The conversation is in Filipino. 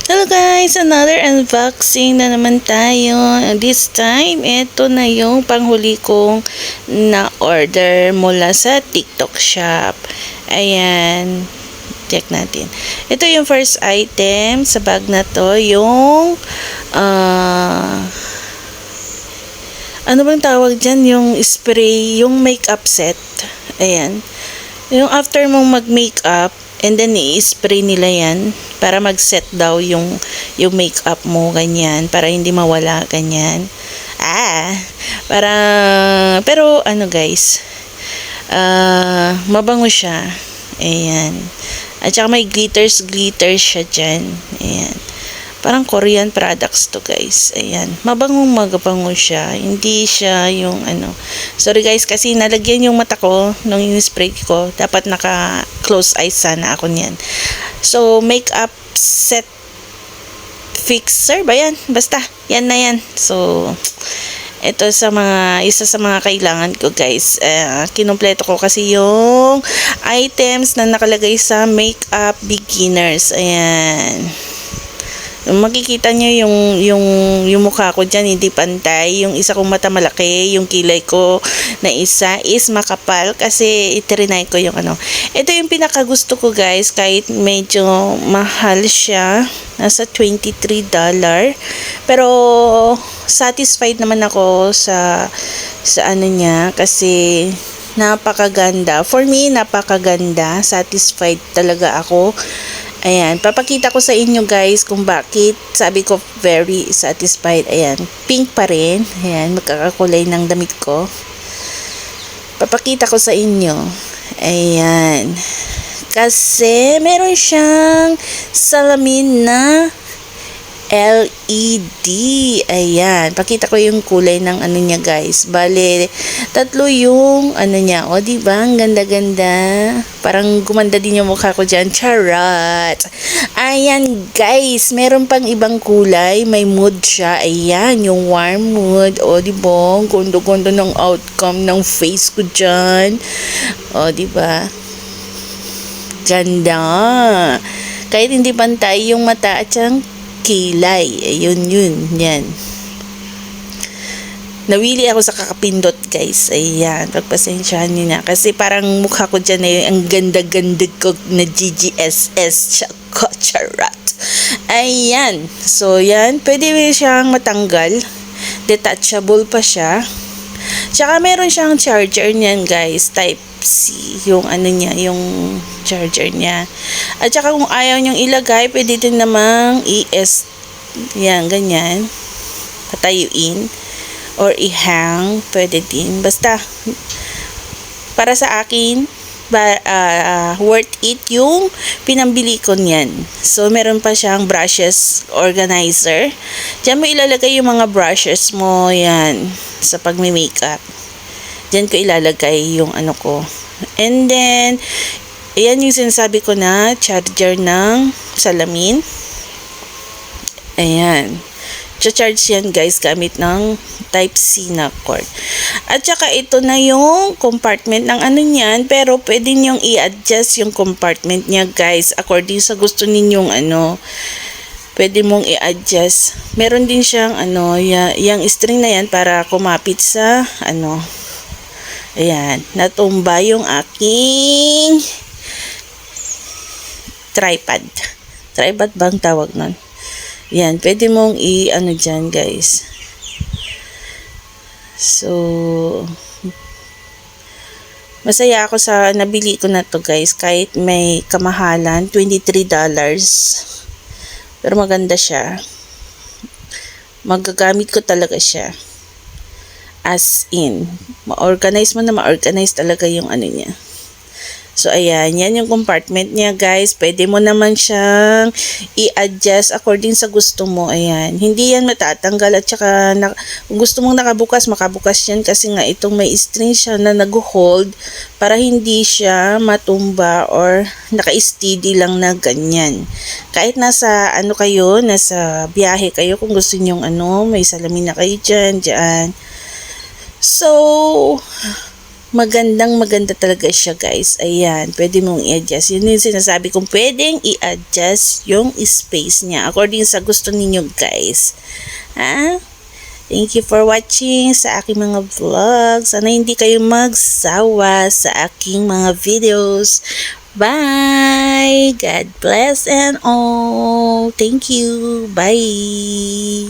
Hello guys! Another unboxing na naman tayo. This time, ito na yung panghuli kong na-order mula sa TikTok shop. Ayan. Check natin. Ito yung first item sa bag na to. Yung ano bang tawag dyan? Yung spray, yung makeup set. Ayan. Yung after mong mag-makeup, and then i-spray nila yan para mag-set daw yung makeup mo, ganyan, para hindi mawala, ganyan. Para, pero ano guys, mabango siya. Ayan. At saka may glitters siya dyan. Ayan. Parang Korean products to guys. Ayan. Mabango siya. Hindi siya yung ano. Sorry guys kasi nalagyan yung mata ko nung in-spray ko. Dapat naka-close eyes sana ako niyan. So, makeup set fixer ba yan? Basta, yan na yan. So, ito isa sa mga kailangan ko guys. Kinumpleto ko kasi yung items na nakalagay sa makeup beginners. Ayan. Makikita nyo yung mukha ko dyan, hindi pantay. Yung isa kong mata malaki, yung kilay ko na isa is makapal kasi itrinay ko yung ano. Ito yung pinakagusto ko guys, kahit medyo mahal siya. Nasa $23. Pero satisfied naman ako sa ano niya kasi napakaganda. For me, napakaganda. Satisfied talaga ako. Ayan, papakita ko sa inyo guys kung bakit sabi ko very satisfied. Ayan, pink pa rin. Ayan, magkakakulay ng damit ko. Papakita ko sa inyo. Ayan. Kasi meron siyang salamin na LED. Ayan. Pakita ko yung kulay ng ano niya guys. Bale, tatlo yung ano niya. O, diba? Ang ganda-ganda. Parang gumanda din yung mukha ko dyan. Charot! Ayan guys. Meron pang ibang kulay. May mood siya. Ayan. Yung warm mood. O, diba? Gondo-gondo ng outcome ng face ko dyan. O, diba? Ganda. Kahit hindi pantay yung mata at siyang kilay. Ayun, yan. Nawili ako sa kakapindot, guys. Ayan, pagpasensyahan nyo na. Kasi parang mukha ko dyan na ang ganda-ganda ko na GGSS. Charot. Ayan. So, yan. Pwede siyang matanggal. Detachable pa siya. Tsaka meron siyang charger niyan, guys. Type C. Yung ano niya, yung charger niya. At saka kung ayaw niyong ilagay, pwede din namang yan, ganyan. Patayuin. Or ihang. Pwede din. Basta, para sa akin, worth it yung pinambili ko niyan. So, meron pa siyang brushes organizer. Diyan mo ilalagay yung mga brushes mo, yan, sa pagme-makeup. Diyan ko ilalagay yung ano ko. And then, ayan yung sinasabi ko na charger ng salamin. Ayan. Charge yan guys gamit ng type C na cord. At saka ito na yung compartment ng ano niyan. Pero pwede nyong i-adjust yung compartment niya guys. According sa gusto ninyong ano. Pwede mong i-adjust. Meron din siyang ano, yung string na yan para kumapit sa ano. Ayan, natumba yung aking tripod. Tripod bang tawag nun? Yan, pwede mong i-ano dyan guys. So, masaya ako sa nabili ko na to guys. Kahit may kamahalan, $23. Pero maganda siya. Magagamit ko talaga siya. As in, ma-organize mo na ma-organize talaga yung ano niya. So, ayan. Yan yung compartment niya, guys. Pwede mo naman siyang i-adjust according sa gusto mo. Ayan. Hindi yan matatanggal at saka kung gusto mong nakabukas, makabukas yan kasi nga itong may string siya na nag-hold para hindi siya matumba or naka-steady lang na ganyan. Kahit nasa ano kayo, nasa biyahe kayo, kung gusto nyong ano, may salamin na kayo dyan. So, maganda talaga siya guys. Ayan, pwede mong i-adjust. Yun yung sinasabi kong pwedeng i-adjust yung space niya according sa gusto ninyo guys. Ha? Thank you for watching sa aking mga vlogs. Sana hindi kayo magsawa sa aking mga videos. Bye! God bless and all. Thank you. Bye!